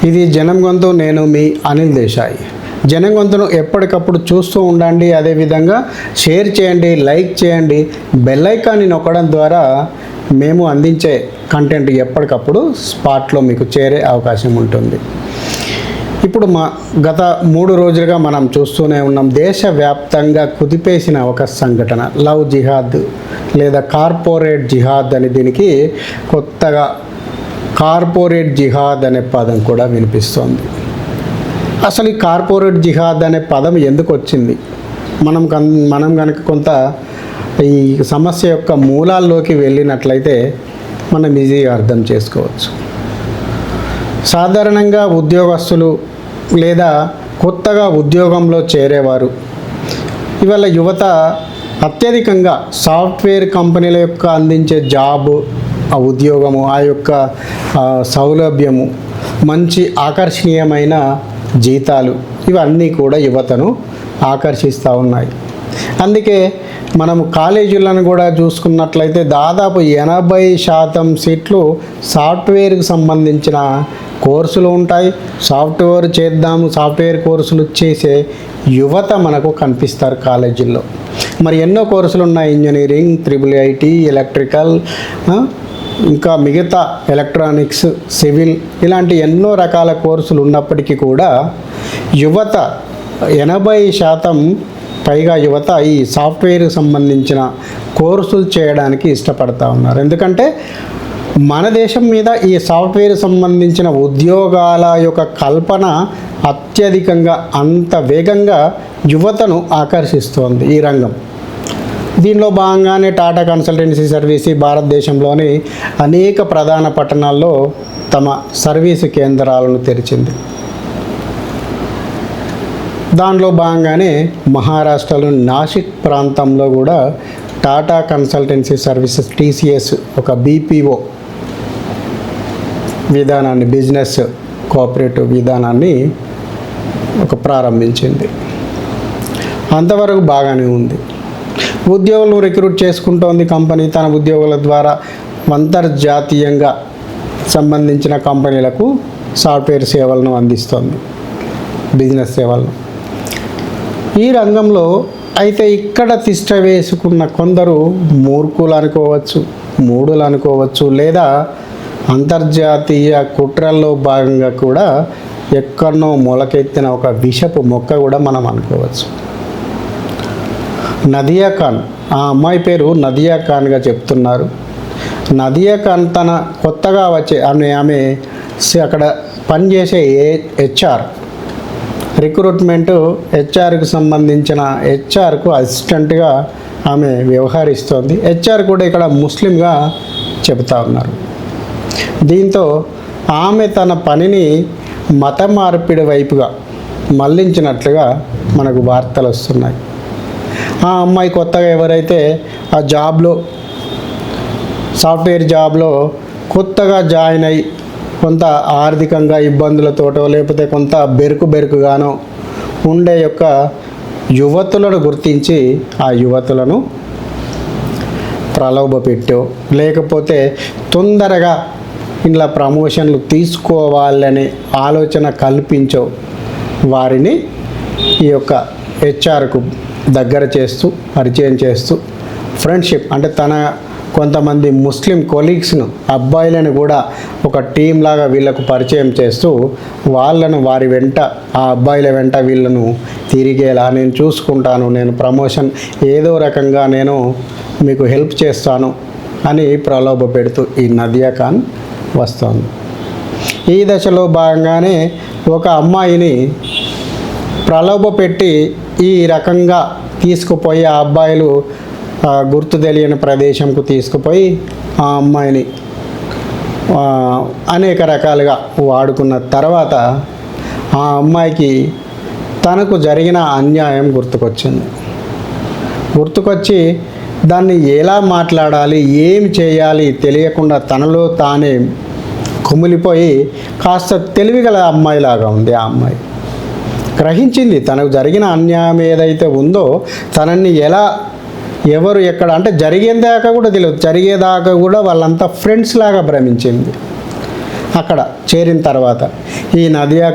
ఇది జనం గొంతు. నేను మీ అనిల్ దేశాయ్. జనం గొంతును ఎప్పటికప్పుడు చూస్తూ ఉండండి. అదేవిధంగా షేర్ చేయండి, లైక్ చేయండి. బెల్ ఐకాన్ని నొక్కడం ద్వారా మేము అందించే కంటెంట్ ఎప్పటికప్పుడు స్పాట్లో మీకు చేరే అవకాశం ఉంటుంది. ఇప్పుడు గత 3 రోజులుగా మనం చూస్తూనే ఉన్నాం. దేశవ్యాప్తంగా కుదిపేసిన ఒక సంఘటన లవ్ జిహాద్ లేదా కార్పొరేట్ జిహాద్ అని, దీనికి కొత్తగా కార్పొరేట్ జిహాద్ అనే పదం కూడా వినిపిస్తోంది. అసలు ఈ కార్పొరేట్ జిహాద్ అనే పదం ఎందుకు వచ్చింది? మనం కనుక కొంత ఈ సమస్య యొక్క మూలాల్లోకి వెళ్ళినట్లయితే మనం ఈజీగా అర్థం చేసుకోవచ్చు. సాధారణంగా ఉద్యోగస్తులు లేదా కొత్తగా ఉద్యోగంలో చేరేవారు, ఇవాళ యువత అత్యధికంగా సాఫ్ట్వేర్ కంపెనీల యొక్క అందించే జాబు, ఆ ఉద్యోగము, ఆ యొక్క సౌలభ్యము, మంచి ఆకర్షణీయమైన జీతాలు, ఇవన్నీ కూడా యువతను ఆకర్షిస్తూ ఉన్నాయి. అందుకే మనము కాలేజీలను కూడా చూసుకున్నట్లయితే దాదాపు 80% సీట్లు సాఫ్ట్వేర్కి సంబంధించిన కోర్సులు ఉంటాయి. సాఫ్ట్వేర్ కోర్సులు చేసే యువత మనకు కనిపిస్తారు కాలేజీల్లో. మరి ఎన్నో కోర్సులు ఉన్నాయి. ఇంజనీరింగ్, IIIT, ఎలక్ట్రికల్, ఇంకా మిగతా ఎలక్ట్రానిక్స్, సివిల్, ఇలాంటి ఎన్నో రకాల కోర్సులు ఉన్నప్పటికీ కూడా యువత 80% పైగా యువత ఈ సాఫ్ట్వేర్కి సంబంధించిన కోర్సులు చేయడానికి ఇష్టపడతా ఉన్నారు. ఎందుకంటే మన దేశం మీద ఈ సాఫ్ట్వేర్ సంబంధించిన ఉద్యోగాల యొక్క కల్పన అత్యధికంగా, అంత వేగంగా యువతను ఆకర్షిస్తోంది ఈ రంగం. దీనిలో భాగంగానే టాటా కన్సల్టెన్సీ సర్వీస్ భారతదేశంలోని అనేక ప్రధాన పట్టణాల్లో తమ సర్వీసు కేంద్రాలను తెరిచింది. దానిలో భాగంగానే మహారాష్ట్రలోని నాసిక్ ప్రాంతంలో కూడా టాటా కన్సల్టెన్సీ సర్వీసెస్ TCS ఒక BPO విధానాన్ని, బిజినెస్ కోఆపరేటివ్ విధానాన్ని ప్రారంభించింది. అంతవరకు బాగానే ఉంది. ఉద్యోగులను రిక్రూట్ చేసుకుంటోంది కంపెనీ. తన ఉద్యోగుల ద్వారా అంతర్జాతీయంగా సంబంధించిన కంపెనీలకు సాఫ్ట్వేర్ సేవలను అందిస్తోంది, బిజినెస్ సేవలను. ఈ రంగంలో అయితే ఇక్కడ తిష్ట వేసుకున్న కొందరు మూర్ఖులు అనుకోవచ్చు, మూఢులు అనుకోవచ్చు, లేదా అంతర్జాతీయ కుట్రల్లో భాగంగా కూడా ఎక్కడనో మొలకెత్తిన ఒక విషపు మొక్క కూడా మనం అనుకోవచ్చు. నదియా ఖాన్, ఆ అమ్మాయి పేరు నదియా ఖాన్గా చెప్తున్నారు. నదియా ఖాన్ తన కొత్తగా వచ్చే ఆమె అక్కడ పనిచేసే HR రిక్రూట్మెంట్, హెచ్ఆర్కు సంబంధించిన హెచ్ఆర్కు అసిస్టెంట్గా ఆమె వ్యవహరిస్తోంది. HR కూడా ఇక్కడ ముస్లింగా చెబుతా ఉన్నారు. దీంతో ఆమె తన పనిని మత మార్పిడి వైపుగా మళ్లించినట్లుగా మనకు వార్తలు వస్తున్నాయి. ఆ అమ్మాయి కొత్తగా ఎవరైతే ఆ జాబ్లో, సాఫ్ట్వేర్ జాబ్లో కొత్తగా జాయిన్ అయ్యి కొంత ఆర్థికంగా ఇబ్బందులతోటో లేకపోతే కొంత బెరుకుగానో ఉండే యొక్క యువతులను గుర్తించి ఆ యువతులను ప్రలోభపెట్టో లేకపోతే తొందరగా ఇలా ప్రమోషన్లు తీసుకోవాలనే ఆలోచన కల్పించో వారిని ఈ యొక్క హెచ్ఆర్కు దగ్గర చేస్తూ, పరిచయం చేస్తూ, ఫ్రెండ్షిప్ అంటే తన కొంతమంది ముస్లిం కొలీగ్స్ను, అబ్బాయిలను కూడా ఒక టీం లాగా వీళ్ళకు పరిచయం చేస్తూ వాళ్ళను వారి వెంట, ఆ అబ్బాయిల వెంట వీళ్ళను తిరిగేలా నేను చూసుకుంటాను, నేను ప్రమోషన్ ఏదో రకంగా నేను మీకు హెల్ప్ చేస్తాను అని ప్రలోభ పెడుతూ ఈ నదియా ఖాన్ వస్తోంది. ఈ దశలో భాగంగానే ఒక అమ్మాయిని ప్రలోభ పెట్టి ఈ రకంగా తీసుకుపోయి ఆ అబ్బాయిలు గుర్తు తెలియని ప్రదేశంకు తీసుకుపోయి ఆ అమ్మాయిని అనేక రకాలుగా వాడుకున్న తర్వాత ఆ అమ్మాయికి తనకు జరిగిన అన్యాయం గుర్తుకొచ్చి దాన్ని ఎలా మాట్లాడాలి, ఏం చేయాలి తెలియకుండా తనలో తానే కుమిలిపోయి కాస్త తెలివిగల అమ్మాయిలాగా ఉంది. ఆ అమ్మాయి గ్రహించింది తనకు జరిగిన అన్యాయం ఏదైతే ఉందో తనని ఎవరు ఎక్కడ అంటే జరిగేదాకా కూడా తెలియదు, జరిగేదాకా కూడా వాళ్ళంతా ఫ్రెండ్స్ లాగా భ్రమించింది. అక్కడ చేరిన తర్వాత ఈ నదియా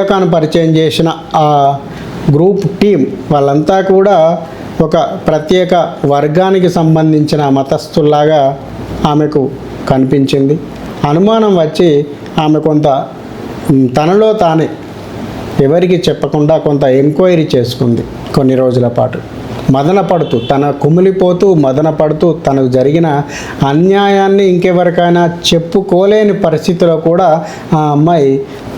ఖాన్ పరిచయం చేసిన ఆ గ్రూప్ టీం వాళ్ళంతా కూడా ఒక ప్రత్యేక వర్గానికి సంబంధించిన మతస్థుల్లాగా ఆమెకు కనిపించింది. అనుమానం వచ్చి ఆమె కొంత తనలో తానే ఎవరికి చెప్పకుండా కొంత ఎంక్వైరీ చేసుకుంది. కొన్ని రోజుల పాటు మదన పడుతూ తనకు జరిగిన అన్యాయాన్ని ఇంకెవరికైనా చెప్పుకోలేని పరిస్థితిలో కూడా ఆ అమ్మాయి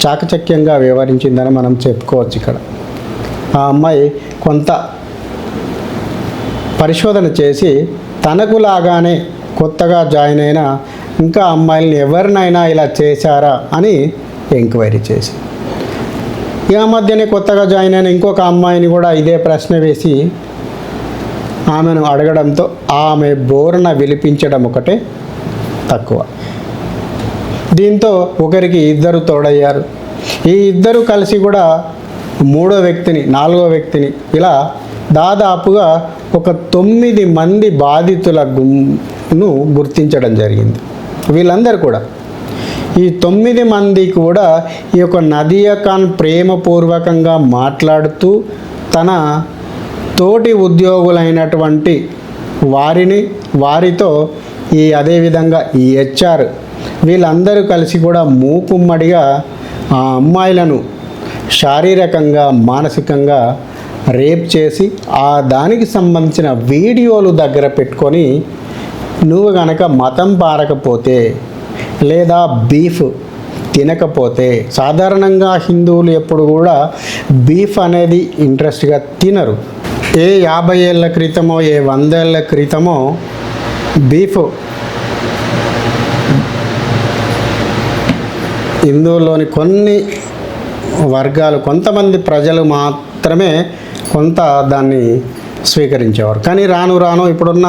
చాకచక్యంగా వ్యవహరించిందని మనం చెప్పుకోవచ్చు. ఇక్కడ ఆ అమ్మాయి కొంత పరిశోధన చేసి తనకు లాగానే కొత్తగా జాయిన్ అయిన ఇంకా అమ్మాయిల్ని ఎవరినైనా ఇలా చేశారా అని ఎంక్వైరీ చేసి ఈ మధ్యనే కొత్తగా జాయిన్ అయిన ఇంకొక అమ్మాయిని కూడా ఇదే ప్రశ్న వేసి ఆమెను అడగడంతో ఆమె బోరన విలిపించడం ఒకటే తక్కువ. దీంతో ఒకరికి ఇద్దరు తోడయ్యారు. ఈ ఇద్దరు కలిసి కూడా నాలుగో వ్యక్తిని ఇలా దాదాపుగా ఒక 9 మంది బాధితుల గుంపును గుర్తించడం జరిగింది. వీళ్ళందరూ కూడా ఈ 9 మంది కూడా ఈ యొక్క నదియా ఖాన్ ప్రేమపూర్వకంగా మాట్లాడుతూ తన తోటి ఉద్యోగులైనటువంటి వారితో అదేవిధంగా ఈ హెచ్ఆర్ వీళ్ళందరూ కలిసి కూడా మూకుమ్మడిగా ఆ అమ్మాయిలను శారీరకంగా మానసికంగా రేప్ చేసి దానికి సంబంధించిన వీడియోలు దగ్గర పెట్టుకొని నువ్వు కనుక మతం పారకపోతే లేదా బీఫ్ తినకపోతే, సాధారణంగా హిందువులు ఎప్పుడు కూడా బీఫ్ అనేది ఇంట్రెస్ట్గా తినరు. 50 ఏళ్ళ క్రితమో 100 ఏళ్ళ క్రితమో బీఫ్ హిందువుల్లోని కొన్ని వర్గాలు కొంతమంది ప్రజలు మాత్రమే కొంత దాన్ని స్వీకరించేవారు. కానీ రాను ఇప్పుడున్న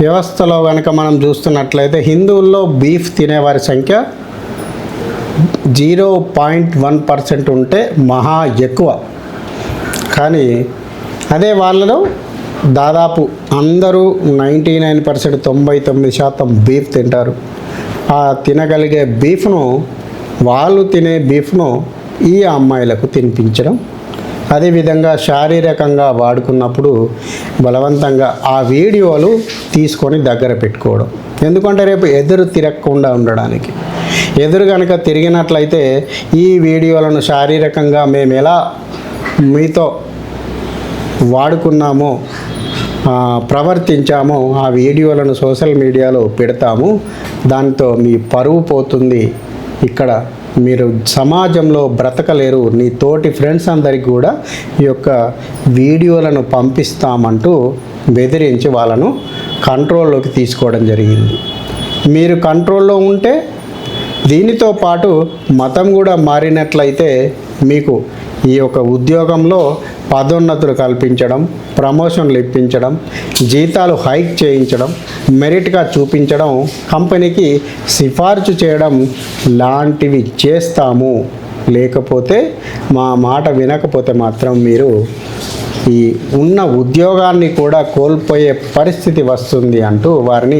వ్యవస్థలో కనుక మనం చూస్తున్నట్లయితే హిందువుల్లో బీఫ్ తినేవారి సంఖ్య 0.1% ఉంటే మహా ఎక్కువ. కానీ అదే వాళ్ళలో దాదాపు అందరూ 99% 99% బీఫ్ తింటారు. ఆ తినగలిగే బీఫ్ను వాళ్ళు తినే బీఫ్ను ఈ అమ్మాయిలకు తినిపించడం, అదేవిధంగా శారీరకంగా వాడుకున్నప్పుడు బలవంతంగా ఆ వీడియోలు తీసుకొని దగ్గర పెట్టుకోవడం. ఎందుకంటే రేపు ఎదురు తిరగకుండా ఉండడానికి. ఎదురు కనుక తిరిగినట్లయితే ఈ వీడియోలను శారీరకంగా మేము ఎలా మీతో వాడుకున్నామో ప్రవర్తించామో ఆ వీడియోలను సోషల్ మీడియాలో పెడతాము. దాంతో మీ పరువు పోతుంది, ఇక్కడ మీరు సమాజంలో బ్రతకలేరు, నీ తోటి ఫ్రెండ్స్ అందరికీ కూడా ఈ యొక్క వీడియోలను పంపిస్తామంటూ బెదిరించి వాళ్ళను కంట్రోల్లోకి తీసుకోవడం జరిగింది. మీరు కంట్రోల్లో ఉంటే దీనితో పాటు మతం కూడా మారినట్లయితే మీకు ఈ యొక్క ఉద్యోగంలో పదోన్నతులు కల్పించడం, ప్రమోషన్లు ఇప్పించడం, జీతాలు హైక్ చేయించడం, మెరిట్గా చూపించడం, కంపెనీకి సిఫార్సు చేయడం లాంటివి చేస్తాము. లేకపోతే మా మాట వినకపోతే మాత్రం మీరు ఈ ఉన్న ఉద్యోగాన్ని కూడా కోల్పోయే పరిస్థితి వస్తుంది అంటూ వారిని